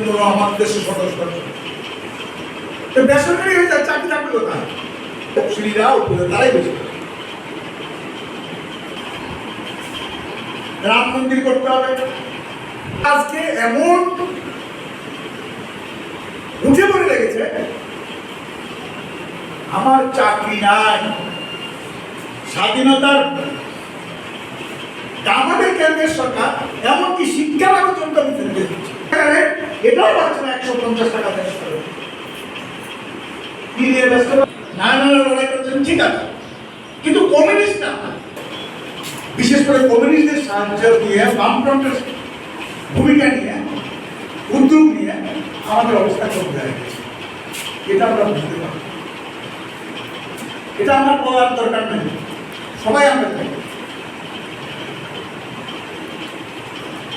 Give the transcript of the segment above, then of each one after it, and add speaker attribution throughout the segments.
Speaker 1: তুলনা আমাদের দেশে সদস্য বেসরকারি হয়ে যায়, চাকরি থাকবে কোথায়? তফসিলিরা উপরে তারাই বেশি। রাম মন্দির করতে হবে, আজকে এমন উঠে পড়ে লেগেছে আমার চাকরি নাই। স্বাধীনতার আমাদের কেন্দ্রের সরকার এমনকি শিক্ষা পর্যন্ত এটাও পাচ্ছে না 150 টাকা দেশ করে কি দিয়ে ব্যস্ত না লড়াই করছেন, ঠিক আছে, কিন্তু কমিউনিস্ট না, বিশেষ করে কমিউনিস্টদের সাহায্য নিয়ে বামফ্রন্টের ভূমিকা নিয়ে উদ্যোগ নিয়ে আমাদের অবস্থা খুব হয়ে গেছে। এটা আমরা বুঝতে পারি, এটা আমার বলার দরকার নেই, সবাই আমরা জানি।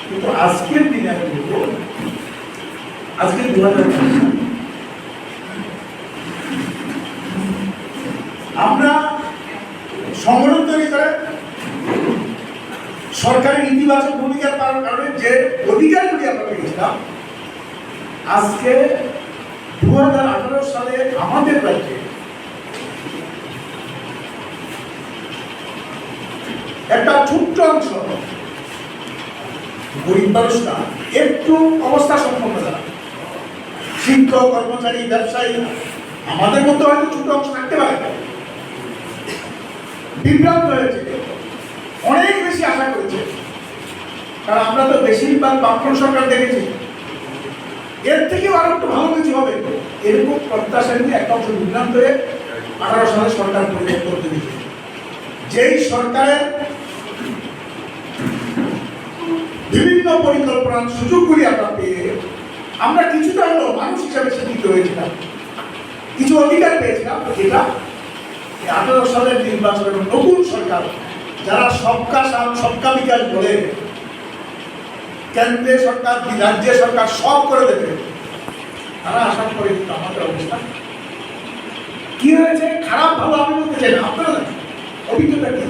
Speaker 1: কিন্তু আজকের দিনে আমি বলবো, আজকে 2025 আমরা সংগঠন তৈরি করে সরকারের ইতিবাচক ভূমিকা পাওয়ার কারণে যে অধিকারগুলি আমরা পেয়েছিলাম, আজকে 2018 সালে আমাদের রাজ্যে একটা ছোট্ট অংশ গরিব মানুষরা একটু অবস্থা সম্পন্ন যারা শিক্ষক, কর্মচারী, ব্যবসায়ী, আমাদের মধ্যে হয়তো ছোট অংশ থাকতে পারে, বিভ্রান্ত হয়েছে, অনেক বেশি আশা করেছে। কারণ আমরা তো বেশিরভাগ বামফ্রন্ট সরকার দেখেছি, এর থেকেও আরো একটু ভালো কিছু হবে এরকম প্রত্যাশা নিয়ে একটা অংশ বিভ্রান্ত হয়ে 18 সালে সরকার পরিবর্তন করতে দিয়েছে। যেই সরকারের বিভিন্ন পরিকল্পনার সুযোগগুলি আমরা পেয়ে আমরা কিছুটা হলেও মানুষ হিসাবে স্বীকৃত হয়েছিলাম, কিছু অধিকার পেয়েছিলাম। এটা 18 সালের নির্বাচনের নতুন সরকার যারা সবকা সাথ সবকা বিকাশ বলে কেন্দ্রীয় সরকার, রাজ্য সরকার সব করে দেবে, তারা আশা করে কিন্তু আমাদের অবস্থা কি হয়েছে খারাপ ভালো আমি বলতে চাই না, আপনারা অভিজ্ঞতা কি?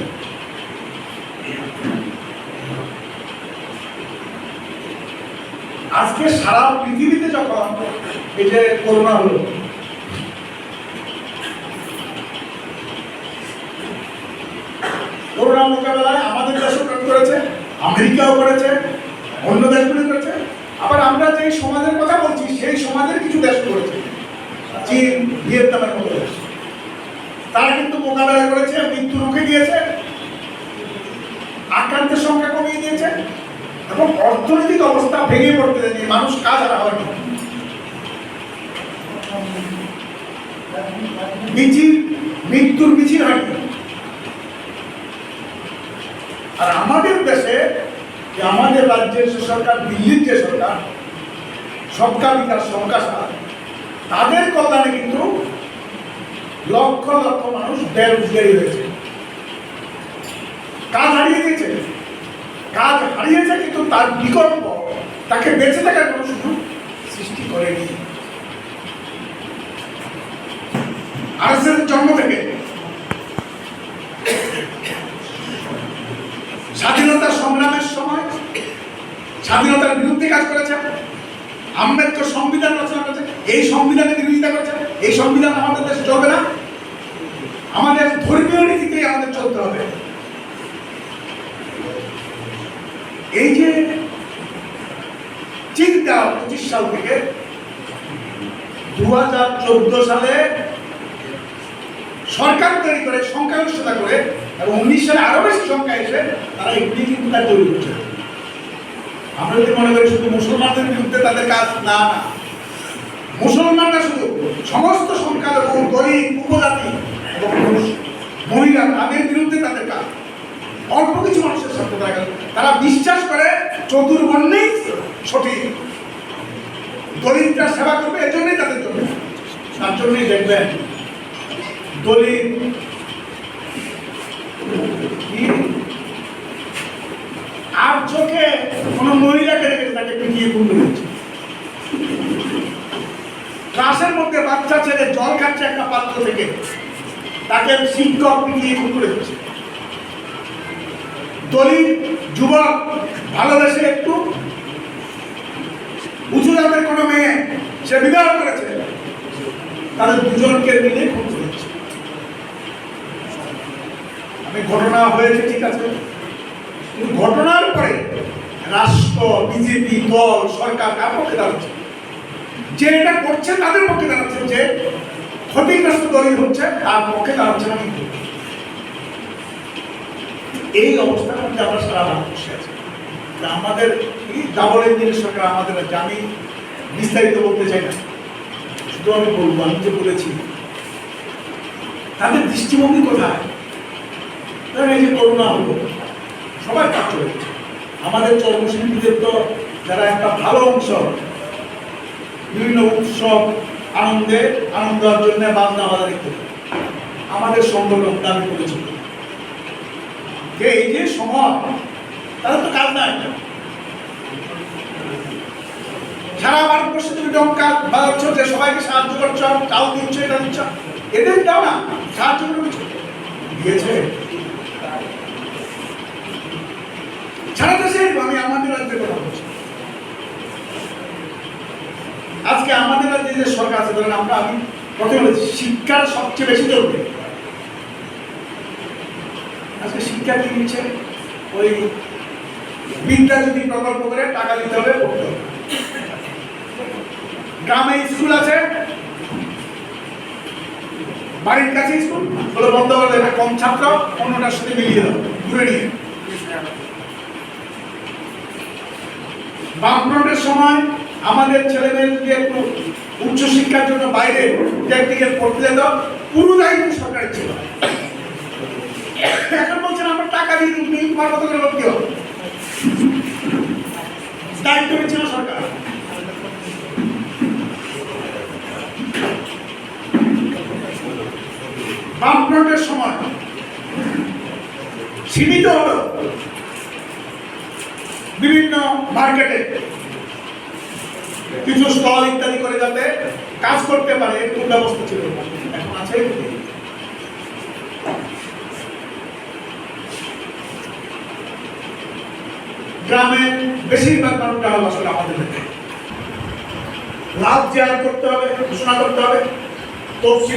Speaker 1: আজকে সারা পৃথিবীতে যখন এই যে করোনা হলো, করোনা মোকাবেলায় আমাদের দেশও করেছে, আমেরিকাও করেছে, অন্য দেশগুলি করেছে, আবার আমরা যে সমাজের কথা বলছি সেই সমাজের কিছু দেশ করেছে, চীন, ভিয়েতনামের মতো দেশ, তারা কিন্তু মোকাবেলা করেছে, মৃত্যু রুখে দিয়েছে, আক্রান্তের সংখ্যা কমিয়ে দিয়েছে এবং অর্থনৈতিক অবস্থা ভেঙে পড়তে দেয়নি, মানুষ কাজ হারা হয়নি। মৃত্যুর মিছিল হয়নি। আর আমাদের দেশে আমাদের রাজ্যের যে সরকার, দিল্লির যে সরকার, সবকা বিকাশ সবকা সাথ, তাদের কল্যাণে কিন্তু লক্ষ লক্ষ মানুষ বেরোজগারি হয়েছে, কাজ হারিয়ে দিয়েছে, কাজ হারিয়েছে, কিন্তু তার বিকল্প তাকে বেঁচে থাকার কোনো সুযোগ সৃষ্টি করেনি। আরএসএস জন্ম থেকে স্বাধীনতা সংগ্রামের সময় স্বাধীনতার বিরুদ্ধে কাজ করেছে, আম্বেদকর সংবিধান রচনা করেছে, এই সংবিধানের বিরোধিতা করেছে। এই সংবিধান আমাদের দেশে চলবে না, আমাদের ধর্মীয় নীতিতেই আমাদের চলতে হবে। এই যে চিন্তা 25 সাল থেকে 2014 সালে সরকার তৈরি করে সংখ্যাগরিষ্ঠতা করে এবং 19 সালে আরো বেশি সংখ্যা এসে তারা এগুলি কিন্তু তার তৈরি করছে। আমরা যদি মনে করি শুধু মুসলমানদের বিরুদ্ধে তাদের কাজ, না না, মুসলমানরা শুধু সমস্ত সংখ্যালঘু, দলিত, উপজাতি এবং মহিলা তাদের বিরুদ্ধে তাদের কাজ। অল্প কিছু মানুষের সাথে তারা বিশ্বাস করে চতুর্বর্ণেই সঠিক, দলিতরা সেবা করবে, এজন্যই তাদের জন্য, তার জন্যই দেখবেন দলিত আর চোখে কোনো মহিলাকে রেখে তাকে পিটিয়ে কুন্ড দিচ্ছে। ক্লাসের মধ্যে বাচ্চা ছেলে জল খাচ্ছে একটা পাত্র থেকে, তাকে শিক্ষক পিটিয়ে কুন্ড দিচ্ছে। দলিত যুবক ভালোবেসে একটু উঁচু গুজরাটের কোনো মেয়ে সে বিবাহ করেছে, তাদের দুজনকে মিলে খুন করেছে। আমি ঘটনা হয়েছে ঠিক আছে, কিন্তু ঘটনার পরে রাষ্ট্র, বিজেপি দল, সরকার কার পক্ষে দাঁড়াচ্ছে? যে এটা করছে তাদের পক্ষে দাঁড়াচ্ছে, যে ক্ষতিগ্রস্ত দলই হচ্ছে তার পক্ষে দাঁড়াচ্ছে না। কিন্তু এই অবস্থার মধ্যে আমরা সারা বসে আছি। আমাদের এই ডাবল ইঞ্জিন সরকার আমাদের, আমি বিস্তারিত বলতে চাই না, শুধু আমি বলবো, আমি যে বলেছি তাদের দৃষ্টিভঙ্গি কোথায়? এই যে করোনা হলো, সবাই কাজ চলেছে। আমাদের চর্মশিল্পীদের তো যারা একটা ভালো অংশ বিভিন্ন উৎসব আনন্দ জন্য বাজনা বাজার করতে, আমাদের সংগঠন দাবি করেছিল যে এই যে সময় তাদের তো কাজ নাই, সারা ভারতবর্ষে তুমি ডঙ্কা বাজাচ্ছ যে সবাইকে সাহায্য করছ, চাল দিচ্ছ, এটা দিচ্ছ, এদের দাও না সাহায্য করেছ, দিয়েছে সারা দেশে। আমি আমাদের রাজ্যের কথা বলছি, আজকে আমাদের রাজ্যে যে সরকার আছে, ধরেন আমি প্রথমে বলেছি শিক্ষার সবচেয়ে বেশি জরুরি। আজকে শিক্ষা কি দিচ্ছে? ওই বিদ্যা যদি প্রকল্প করে টাকা দিতে হবে, পড়তে হবে। গ্রামে স্কুল আছে, বাড়ির কাছে স্কুল বলে বন্ধ করে দেবে, কম ছাত্র অন্যটার সাথে মিলিয়ে দেবে, ঘুরে নিয়ে। বামফ্রন্টের সময় আমাদের ছেলেমেয়েদেরকে একটু উচ্চশিক্ষার জন্য বাইরে টেকনিক্যাল পড়তে যেত, পুরো দায়িত্ব সরকারের ছিল। এখন বলছেন আমরা টাকা দিয়ে দিই, তোমার মতো করে ভর্তি হবে, দায়িত্ব নিচ্ছিল সরকার। বামফ্রন্টের সময় সীমিত হলো বিভিন্ন মার্কেটে কিছু স্টল ইত্যাদি করে যাতে কাজ করতে পারে, এরকম ব্যবস্থা ছিল। এখন আছে গ্রামের বেশিরভাগ মানুষরা আসলে আমাদের লাভ জেয়ার করতে হবে, ঘোষণা করতে হবে, তফসিল